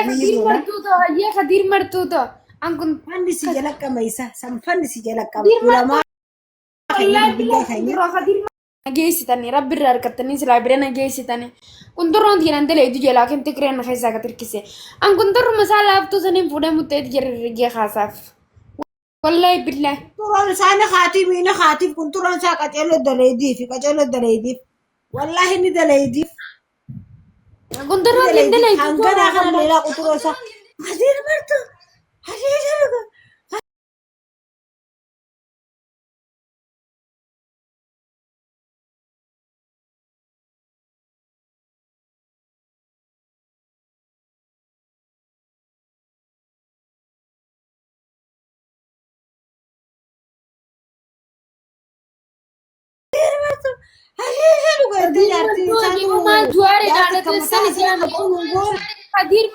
خدير مرتوتو هيا خدير مرتوتو أنا كنت فن سجلك ميسا سم فن سجلك خدير علماء والله بالله بالله خير خدير جيستني ربي ركبتني سلايبرينا جيستني كنت رون دي نندل يدي لكن تكرين خيسا كتركسي أنا كنت رو مسألة أفتو سنين فودا متأت جرى خاسف والله بالله ترى لسان خاتمين خاتم كنت ترى ساكت يلو دليدي في كجلو دليدي والله إني دليدي كنت رو دي نندل يدي هنقدر أخنا ليلا كنت ترى سا حزين مرتو حزين شنو حزين شنو قلت خدير جارتي مرتو سانو جيبو ما جواري جارتي دانا كم تسني تاسي جامي أقول نقول خدير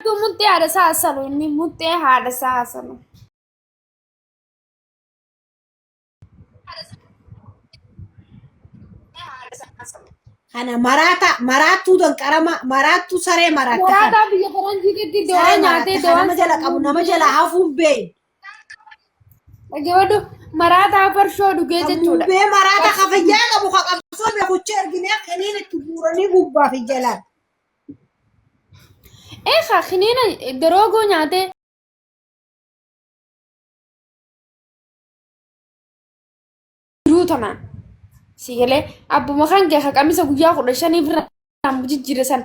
مرتو متى على ساسلو إني متى على ساسلو أنا مراتو دن كرما مراتو سري مرات خان مرata biyya faranjiitti سري dawaa مرات nyaatee خان dawaan أما جلا أبو نما جلا عفون بين dhaggeeffadhu maraataa farshoo dhugee jechuudha. Kamuubee maraata kafayyaa qabu ka qabsoo beekucha erginee kaniin itti guuranii gubbaa fi jalaan. Eegaa kiniina doroogoo nyaatee jiruu tana sigalee abbuma kan kee qamisa guyyaa 15 irraa jijjiire san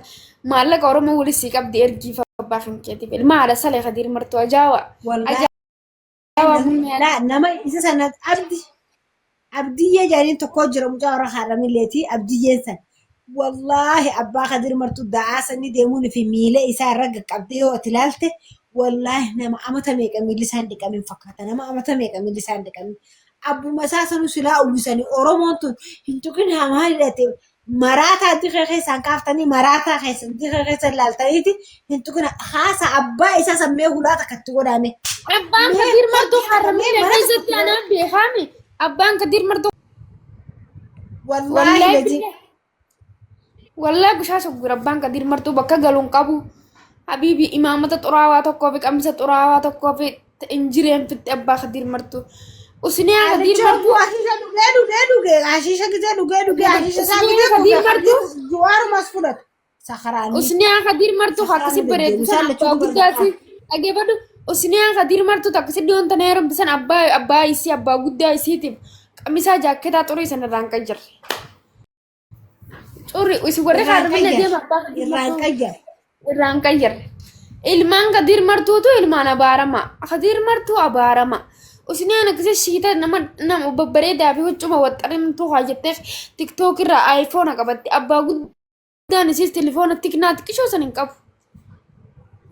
maallaqa oromoo waliin sii qabdi ergiif abbaa kan keetiif ilmaadha salee kadiir martuu ajaawa. Wallaahi nama isa sana abdiyyee jaaniin tokko jira mucaa warra haadhamilleeti abdiyyeen san. Wallaahi abbaa kadir martuu da'aa sanni deemuun fi miila isaa irra qaqqabdee yoo ati ilaalte wallaahi nama amata meeqa miilli isaan dhiqamin fakkaata nama amata meeqa miilli isaan dhiqamin. Abbuma isaa sanuu silaa uwwisanii Oromoon tun hin tuqin hamaa hidhate maraataa diqee keessaan kaaftanii maraataa keessa ilaaltaniiti hin tuqin haasa abbaa isaa sammee hulaa takkatti godhame. Abbaan kadir martuu haramee keessatti anaan beekame abbaan kadir martuu wallahi bishaasha gura abbaan kadir martuu bakka galuun qabu habiibi imaamata xuraawaa tokkoo fi qamisa xuraawaa tokkoo fi injireen fitti abbaa kadir martuu. Usni kadir martuu Ashiisha gizee dhugee ashiisha isaa gizee juwaaru mas fudhatu sakaraanii. usni kadir martuu akkasi bareedu san abbaa guddaati dhaggeeffadhu usni kadir martuu akkasi dhiyoon tana heerumti san abbaa isii abbaa guddaa isiitiif qamisaa jaakketaa xurii san irraan kan jirre. Xurri isi warri haadhamina deema abbaa irraan kan jirre. Ilmaan kadir martuutu ilmaan abaarama kadir martuu abaarama. Usni akkasi shiita nama babbareedaa fi huccuma waxxarimtuu hojjetteef tiktook irraa aayifoona qabatti abbaa guddaan isiis telefoona tiknaa xiqqishoo san hin qabu.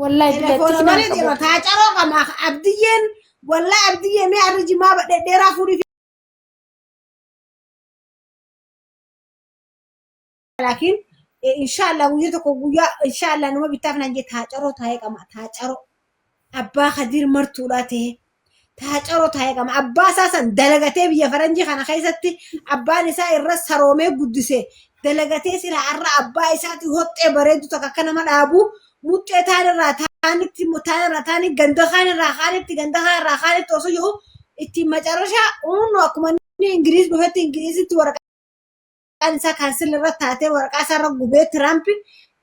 Wallahi Telefoona malee deema taacaroo qaba abdiyyeen wallahi abdiyyee mee arri jimaa badheedheeraa fuudhii laakiin inshaallah guyyaa tokko guyyaa inshaallah nama bittaaf nan jee taacaroo taa'ee qaba taacaroo abbaa kadir martuudhaa ta'e. Taacaroo taa'ee qaba abbaa isaa san dalagatee biyya faranjii kana keessatti abbaan isaa irra saroomee guddisee dalagatee sila har'a abbaa isaati hoxxee bareedu takka akka nama dhaabu muxxee taanirraa taanitti ganda kaanirraa kaanitti osoo jiru itti macarashaa hundu akkuma inni ingiriis dhufetti ingiriisitti waraqaan isaa kaansil irra taatee waraqaa isaa irra gubee tiraampi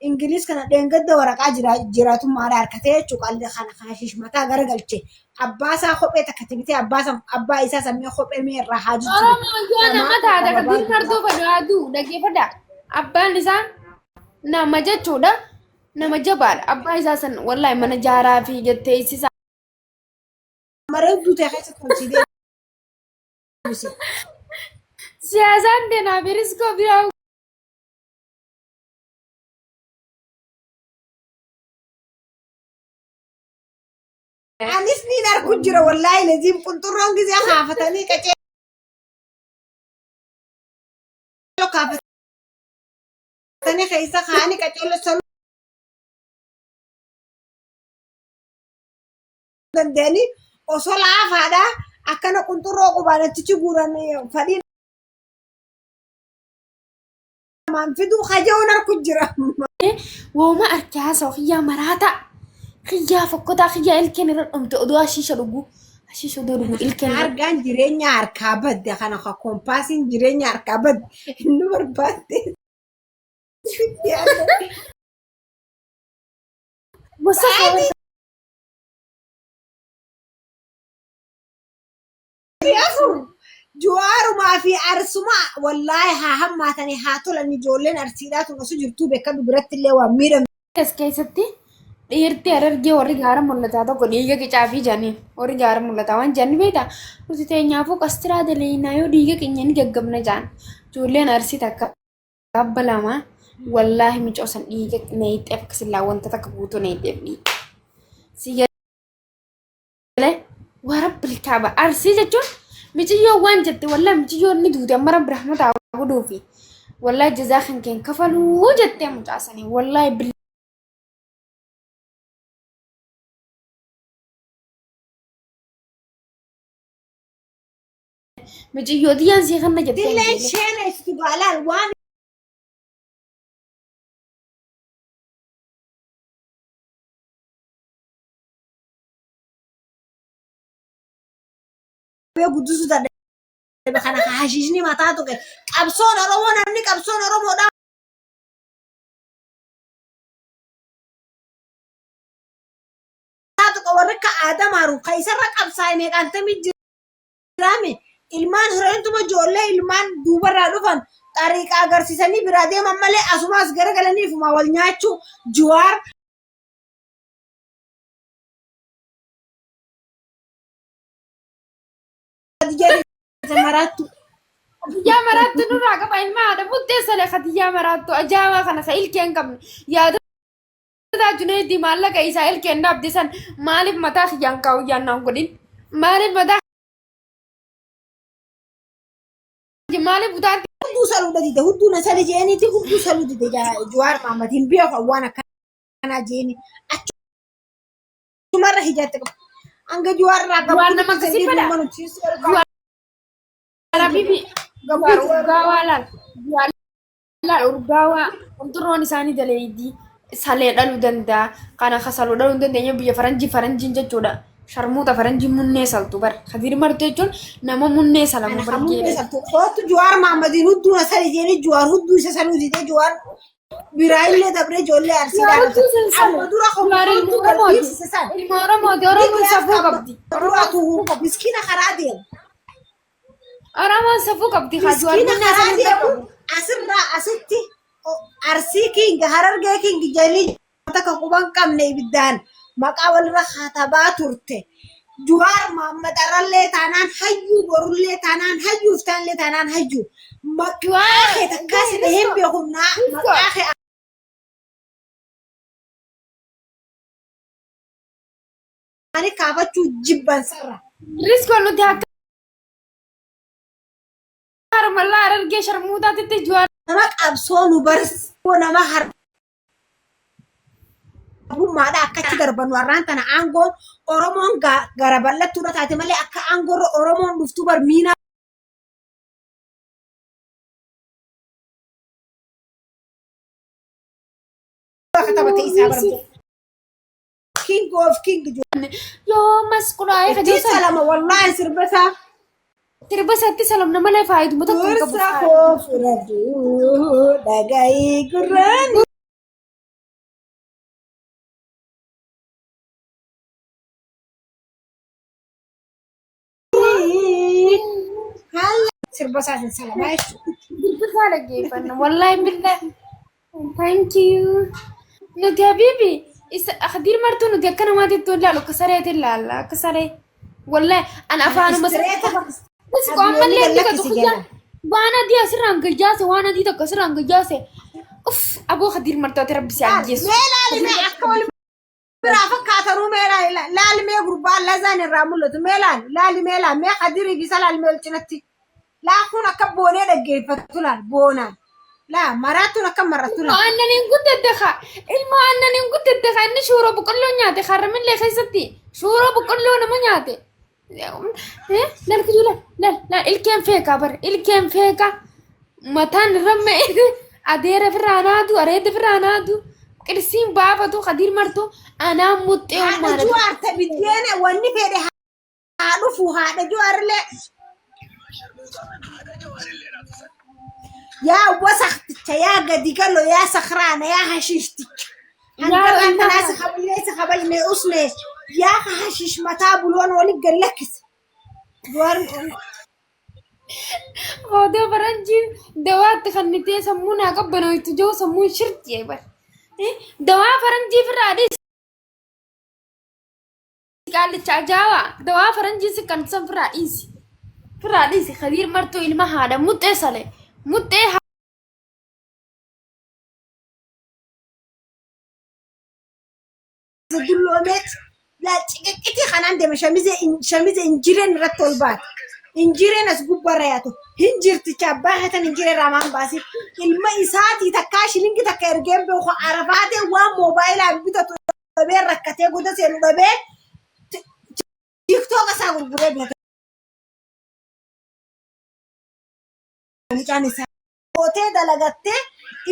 ingiriis kana dheengadda waraqaa jiraatummaadha harkatee jechuudha kana kaashish mataa garagalchee. Abbaa isaa kophee takka tibitee abbaa isaa sammee kophee mee irraa haa jiru. Oromoo yoo nama taate kadir martuu fadaatu dhaggeeffadha. Abbaan isaa nama jechuudha. Nama jabaadha. Abbaa isaa san wallahi mana jaaraa fi jettee isisaa. Mareedduu ta'e keessatti hojii Siyaasaan deemaa fi riskoo biraa. Anis ni argu jira wallahi lazim qunxurroon gisee haafatanii qaceeloo kaafatanii keessa kaanii qaceeloo saluu danda'anii osoo laafaadhaa akkana qunxurroo qubaanatichi guuran fadhiin من فدو خجونا الكجرة وما أركاس وخيا مراتا خيا فكوتا خيا إلكن رقم تقدو أشيش لغو أشيش لغو إلكن أرجان جرينيا أركابد ده خنا خا كومباسين جرينيا أركابد النور بات وصفة جوار ما في أرسما والله ها هم ما تاني هاتو لأني جولين أرسيلات ونسو جرتو بكا ببرت اللي واميرا كيس كيستي dhiirti arargee warri gaara mul'ataa tokko dhiiga qicaafii jaaniin warri gaara mul'ataa waan jaanni beektaa nuti teenyaafuu qastiraa daleeyinaa yoo dhiiga keenya ni gaggabna jaan ijoolleen arsii takka abba lama wallaahi micoosan dhiiga neeyxee akkasillaa wanta takka guutuu neeyxeef dhiiga si galee warabbi likaaba arsii jechuun michiyyoo waan jette wallaahi michiyyoo ni duute amma rabbi rahmataa godhuufi wallaahi jazaa kan keen kafaluu jettee mucaasanii wallaahi مجيو ديان زي خنا جبتين دلين شينا استقالال وان قدوسو دا بخنا حشيشني ما تاتو كي قبصون رومو نمني قبصون رومو دا تاتو كورك آدم عرو قيسر قبصاي ميك انت مجرامي ilmaan horiintuma ijoollee ilmaan duubarraa dhufan xariiqaa agarsiisanii biraa deeman malee asumaas garagalaniifuma wal nyaachuu Jawaar Khadiyyaa maraattu nurraa qaba ilmaa haadha murteessalee Khadiyyaa maraattu ajaa'ibaa kana sa ilkeen qabne yaada Junayd maallaqa isaa ilkeen dhabde san maaliif mataa kiyyaan kaa'u yaannaan godhin maaliif mataa maaliif butaatti hunduu saluu dide hunduu na sali jeeniiti hunduu saluu dide Jawaar Mahammad hin beeku waan akkanaa jeeni achumarra hijatte qaba hanga Jawaar irraa qabu Jawaar nama akkasii fedha Jawaar bibi Jawaar urgaawaa laal urgaawaa wantoonni isaanii daleeydii salee dhaluu danda'a kana kasaluu dhaluu hin dandeenye biyya faranjiin jechuudha sharmuuta faranjiin munnee saltu bar Khadir martee jechuun nama munnee salamu bargeedha kootu Jawaar Mahammadiin hudduu na sali jeeni Jawaar hudduu isa saluu dide Jawaar biraayillee dabree ijoollee arsiidhaan amma dura ilma Oromooti safuu qabdi miskiina karaa deemu Oromoon safuu qabdi miskiina karaa deemu asirraa asitti arsii kingi harargee kingi jalii takka quban qabne ibiddaan maqaa walirra katabaa turte Jawaar Mahammad arallee taanaan hayyuu borullee taanaan hayyuu iftaanlee taanaan hayyuu maqaa kee takkaas dhaheen beekumnaa maqaa kee ani kaafachuu jibban sarra riskoon nuti akka harmallaa arargee sharmuutaatitti Jawaar nama qabsoo nu barsiisuu nama harbummaadha akkatti darban warraan tana aangoon Oromoon gara bal'attuudha taate malee akka aangoorra Oromoon dhuftuu barmiina katabate isaa barbaadu king of king yoo masqulaa'ee Itti salama wallahi sirbasaa sirbasatti salamna malee faayiduma tokko hin qabu Dursa koo fudhadhu dhaga'i gurraan sirbasaa sin salamaa jechuudha. Gurgurtaa dhaggeeffanna wallahi billah thank you nuti habiibi Khadir martuu nuti akka namaatitti ilaalu akka sareetti ilaalla akka saree wallahi an afaanuma Bus komallee dhiqatu kiyya waan adii asirraan gayyaase waan adii tokko asirraan gayyaase uff aboo Khadir martooti rabbi si ajjeessu. Meelaalimee akka wal biraa fakkaatanuu laalimee gurbaan lazaan irraa mul'atu laalimee mee Khadirii fi laalimee cinatti laakuun akka boonee dhaggeeffatu laal boonaan laa maraattuun akka marattu laal. Aannaniin guddaddaqa ilma aannaniin guddaddaqa inni shuuroo boqqolloo nyaate harramillee keessatti shuuroo boqqolloo nama nyaate. Lal kujula lal ilkeen feekaa bar ilkeen feekaa mataan ramme adeera firraanaatu areeda firraanaatu qirsiin baafatu qadir martu anaa muxxee haadha ummaana juwaarta biddeena wanni fedhe haa dhufu haadha juwaarlee yaa wasakticha yaa gadi galo yaa sakraana yaa hashiishticha hankarraa kanaasa kabileessa kabajne usne yaa hashiish mataa buloon wali gallakkis juwaarri Odoo faranjiin dawaatti kannitee sammuu naa qabbanoytu jiru sammuun shirti eebar. Dawaa faranjii firraadhis. Qaallicha ajaa'aa dawaa faranjii si kan san firraadhis. Firraadhis Khadiir martuu ilma haadha muxxee sale muxxee dulloomeet yaa ciqiqqiti kanaan deeme shamize injireen irratti ol baate. Injireen as gubbarra yaatu hinjirticha abbaa hatan injiree ramaan baasif ilma isaatii takkaa shilingi takka ergeen beeku arabaatee waan moobaayilaan bitatu dhabee rakkatee goda seenu dhabee tiktooka isaa gurguree beekama. Mucaan isaa gootee dalagattee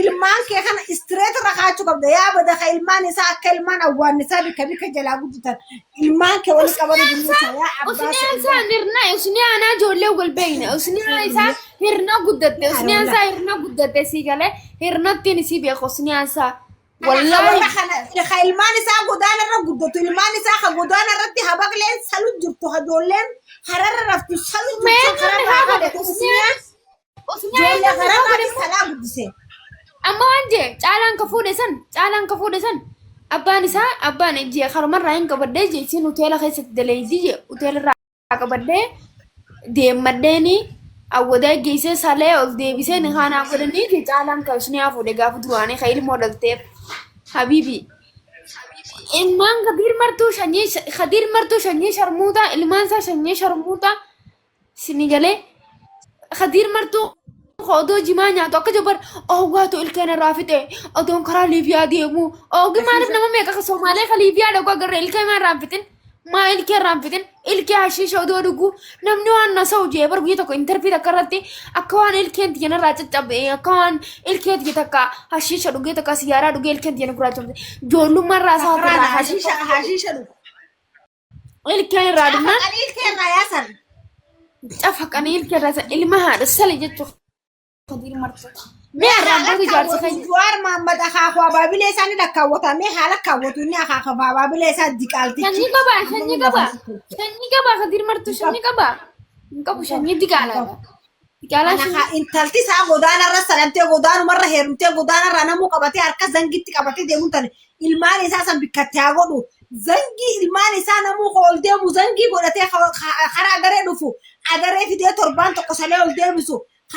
ilmaan kee kana istireet irra kaachuu qabda yaa bada ka ilmaan isaa akka ilmaan awwaannisaa bika bika jalaa gudditan ilmaan kee wali qabatu dunuusa yaa abbaa usniyaan isaa hirna usniyaan ijoollee wal beeyne usniyaan isaa hirna guddatte usniyaan isaa hirna guddatte si galee hirnattiin si beeku usniyaan isaa wallahi ka ilmaan isaa godaana irra guddatu ilmaan isaa ka godaana irratti habaqleen salu jirtu hajoolleen hararra raftu salu jirtu karaa baafadhe usniyaan ijoollee karaa baafadhe salaa guddisee. amma waan jee caalaan ka fuudhe san abbaan isaa abbaan jee karumarraa hin qabadhee jee isin hoteela keessatti daleeydii jee hoteela irraa qabadhee deemmadheeni awwadaa geessee salee ol deebisee ni haanaa godhanii jee caalaan ka isin haa fuudhe gaafa duraanii ka ilmoo dhalteef habiibi ilmaan Khadiir martuu shanyii sharmuutaa ilmaan isaa shanyii sharmuutaa sini galee Khadiir martuu odoo jimaa nyaatu akka jabbar oogwaatu ilkeen irraa fixe odoon karaa liibiyaa deemu oogi maaliif nama meeqa ka Somaalee ka liibiyaa dhaquu agarra ilkee maa irraan fitin maa ilkee irraan fitin ilkee hashiisha odoo dhugu namni waan nasa'u jee bar guyya tokko intarfii takka irratti akka waan ilkeen tiyyan irraa caccabe akka waan ilkee tiyya takka hashiisha dhugee takka siyaaraa dhugee ilkeen tiyyan gurraachofte ijoollummaa irraa isaa irraa hashiisha dhugu. ilkeen irraa dhumnaan ilkee irraa yaasan. cafaqanii ilkee irraa ilma haadha sale jechuudha. Khadiir martuu. Mee arraan ijaarsa kan Jawaar Mohammad akaakuu abaabilee isaanii lakkaawwata mee haala kaawwatu inni akaakuu abaabilee isaa diqaalti. Shanyii qaba Khadiir martuu shanyii qaba. Hin qabu shanyii diqaalaa. Diqaalaa intalti isaa godaanarra salamtee godaanumarra heerumtee godaanarra namuu qabatee harka zangitti qabatee deemuun tane ilmaan isaa san bikkattee haa godhu. Zangii ilmaan isaa namuu ol deemu zangii godhatee karaa agaree dhufu agaree fidee torbaan tokko salee ol deebisu.